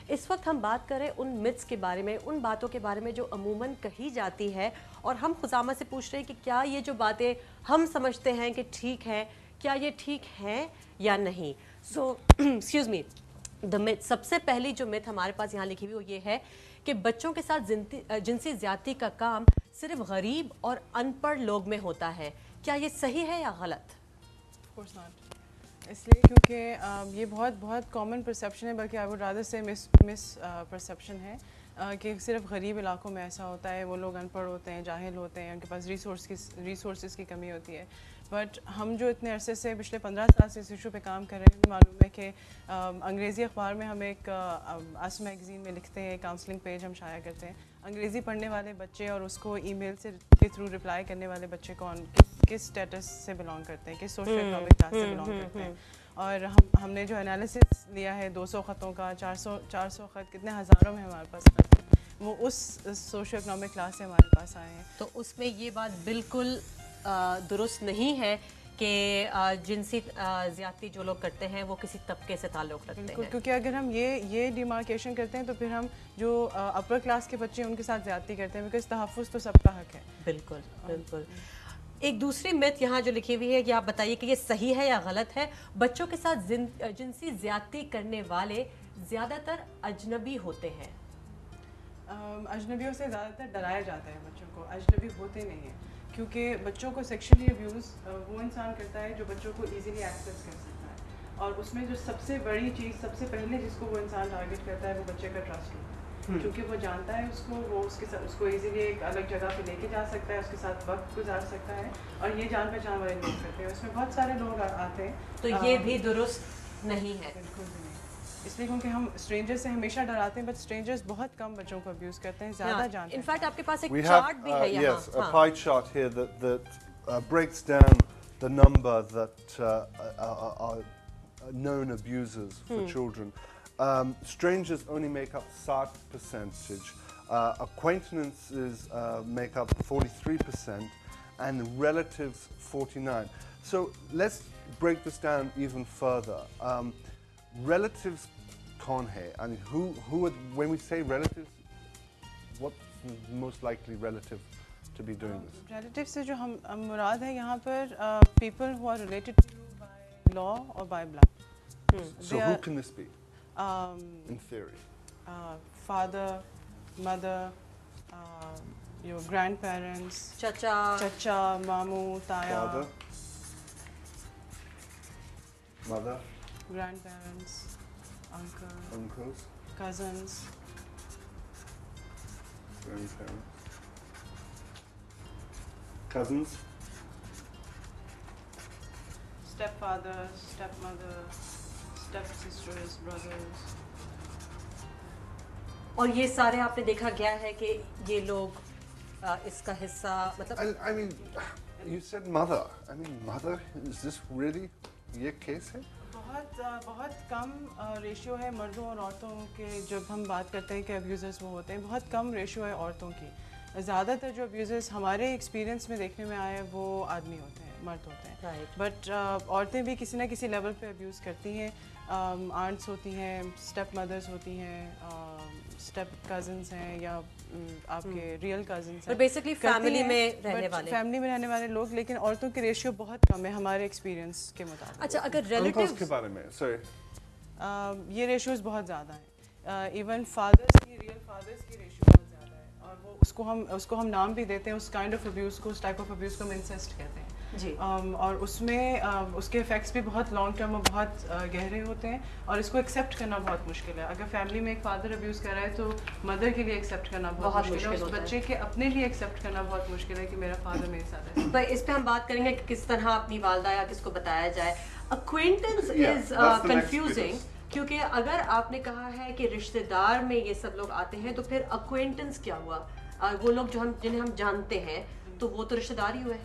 اس وقت ہم بات کریں ان متس کے بارے میں, ان باتوں کے بارے میں جو عموماً کہی جاتی ہے, اور ہم خزامہ سے پوچھ رہے ہیں کہ کیا یہ جو باتیں ہم سمجھتے ہیں کہ ٹھیک ہے, کیا یہ ٹھیک ہیں یا نہیں. سو ایکسکیوز می, دا مت, سب سے پہلی جو مت ہمارے پاس یہاں لکھی ہوئی وہ یہ ہے کہ بچوں کے ساتھ جنسی زیادتی کا کام صرف غریب اور ان پڑھ لوگ میں ہوتا ہے. کیا یہ صحیح ہے یا غلط؟ کورس ناٹ, اس لیے کیونکہ یہ بہت بہت کامن پرسیپشن ہے, بلکہ آئی ووڈ رادر سے مس پرسیپشن ہے کہ صرف غریب علاقوں میں ایسا ہوتا ہے, وہ لوگ ان پڑھ ہوتے ہیں, جاہل ہوتے ہیں, ان کے پاس ریسورسز کی کمی ہوتی ہے. بٹ ہم جو اتنے عرصے سے پچھلے 15 سال سے اس ایشو پہ کام کر رہے ہیں, معلوم ہے کہ انگریزی اخبار میں ہم ایک آس میگزین میں لکھتے ہیں, کاؤنسلنگ پیج ہم شائع کرتے ہیں. انگریزی پڑھنے والے بچے اور اس کو ای میل کے تھرو رپلائی کرنے والے بچے کس اسٹیٹس سے بلانگ کرتے ہیں, کس سوشل اکنامک کلاس سے بلانگ کرتے ہیں. اور ہم نے جو انالیسس لیا ہے 200 خطوں کا, 400 خط, کتنے ہزاروں میں ہمارے پاس خط, وہ اس سوشل اکنامک کلاس سے ہمارے پاس آئے ہیں. تو اس میں یہ بات بالکل درست نہیں ہے کہ جنسی زیادتی جو لوگ کرتے ہیں وہ کسی طبقے سے تعلق رکھتے ہیں. کیونکہ اگر ہم یہ ڈیمارکیشن کرتے ہیں تو پھر ہم جو اپر کلاس کے بچے ہیں ان کے ساتھ زیادتی کرتے ہیں, بیکاز تحفظ تو سب کا حق ہے. بالکل بالکل. ایک دوسری مت یہاں جو لکھی ہوئی ہے کہ آپ بتائیے کہ یہ صحیح ہے یا غلط ہے, بچوں کے ساتھ جنسی زیادتی کرنے والے زیادہ تر اجنبی ہوتے ہیں. اجنبیوں سے زیادہ تر ڈرایا جاتا ہے بچوں کو, اجنبی ہوتے نہیں ہیں, کیونکہ بچوں کو سیکشلی ابیوز وہ انسان کرتا ہے جو بچوں کو ایزیلی ایکسیس کر سکتا ہے, اور اس میں جو سب سے بڑی چیز, سب سے پہلے جس کو وہ انسان ٹارگیٹ کرتا ہے وہ بچے کا ٹرسٹ ہوتا ہے, کیونکہ وہ جانتا ہے اس کو, وہ اس کے ساتھ اس کو ایزیلی ایک الگ جگہ پہ لے کے جا سکتا ہے, اس کے ساتھ وقت گزار سکتا ہے, اور یہ جان پہچان والے لوگ کرتے ہیں. اس میں بہت سارے لوگ آتے ہیں, تو یہ بھی درست نہیں ہے. بالکل بھی نہیں, اس لیے کیونکہ ہم اسٹرینجر سے ہمیشہ ڈراتے ہیں, بٹ اسٹرینجرز بہت کم بچوں کو ابیوز کرتے ہیں, زیادہ جانتے ہیں. انفیکٹ آپ کے پاس ایک چارٹ بھی ہے یہاں. Yes, a pie chart here that breaks down the number that are known abusers for children. Strangers only make up 60%, acquaintances make up 43%, and relatives 49%. So let's break this down even further. Relatives kaun hai? I mean, who are, when we say relatives, what's the most likely relative to be doing this? Relatives سے جو ہم مراد ہے یہاں پر people who are related to you by law or by blood. So who can this be, in theory? Father, mother, your grandparents, chacha, mamu, taya. Father, mother, grandparents, uncles, cousins, grandparents, cousins, stepfather, stepmother, stepsisters, brothers. اور یہ سارے آپ نے دیکھا گیا ہے کہ یہ لوگ اس کا حصہ, مطلب I mean, you said mother. I mean, mother, is this really یہ کیس ہے؟ بہت کم ریشیو ہے مردوں اور عورتوں کے, جب ہم بات کرتے ہیں کہ ابیوزرز وہ ہوتے ہیں, بہت کم ریشیو ہے عورتوں کی. زیادہ تر جو ابیوزرز ہمارے ایکسپیرینس میں دیکھنے میں آئے ہیں وہ آدمی ہوتے ہیں, مرد ہوتے ہیں. بٹ عورتیں بھی کسی نہ کسی لیول پہ ابیوز کرتی ہیں. آنٹس ہوتی ہیں, اسٹیپ مدرس ہوتی ہیں, اسٹیپ کزنس ہیں, یا آپ کے ریئل کزنس ہیں, بیسکلی فیملی میں رہنے والے لوگ. لیکن عورتوں کی ریشیو بہت کم ہے ہمارے ایکسپیرینس کے مطابق. اچھا, اگر ریلیٹیوز کے بارے میں یہ ریشیوز بہت زیادہ ہیں. ایون فادرس کی, ریئل فادرس کی ریشیو بہت زیادہ ہے, اور وہ اس کو ہم نام بھی دیتے ہیں, اس کائنڈ آف ابیوز کو, اس ٹائپ آف ابیوز کو ہم انسیسٹ کہتے ہیں. جی. اور اس میں اس کے افیکٹس بھی بہت لانگ ٹرم اور بہت گہرے ہوتے ہیں, اور اس کو ایکسیپٹ کرنا بہت مشکل ہے. اگر فیملی میں ایک فادر ابیوز کر رہا ہے تو مدر کے لیے ایکسیپٹ کرنا بہت مشکل ہے, اس بچے کے اپنے لیے ایکسیپٹ کرنا بہت مشکل ہے کہ میرا فادر میرے ساتھ ہے. اس پہ ہم بات کریں گے کہ کس طرح اپنی والدہ یا کس کو بتایا جائے. اکوینٹنس از کنفیوزنگ, کیونکہ اگر آپ نے کہا ہے کہ رشتے دار میں یہ سب لوگ آتے ہیں, تو پھر اکوینٹنس کیا ہوا؟ وہ لوگ جو جنہیں ہم جانتے ہیں تو وہ تو رشتے دار ہی ہوئے.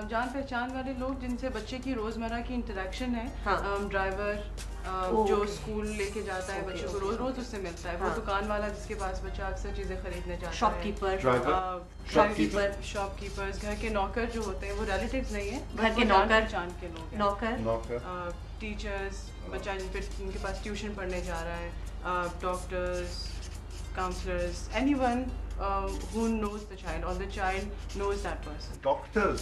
جان پہچان والے لوگ جن سے بچے کی روزمرہ کی انٹریکشن ہے, ڈرائیور جو اسکول لے کے جاتا ہے بچے کو, روز اس سے ملتا ہے. وہ دکان والا جس کے پاس بچہ اکثر چیزیں خریدنے جاتا ہے, شاپ کیپرز, گھر کے نوکر جو ہوتے ہیں وہ ریلیٹیوز نہیں ہیں, گھر کے پہچان کے لوگ ہیں. ٹیچرز, بچہ ان کے پاس ٹیوشن پڑھنے جا رہا ہے, doctors, counselors, anyone who knows the child or the child knows that person. Doctors,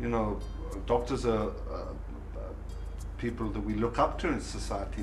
you know, doctors are people that we look up to in society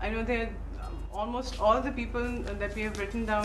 I know they almost all the people that we have written down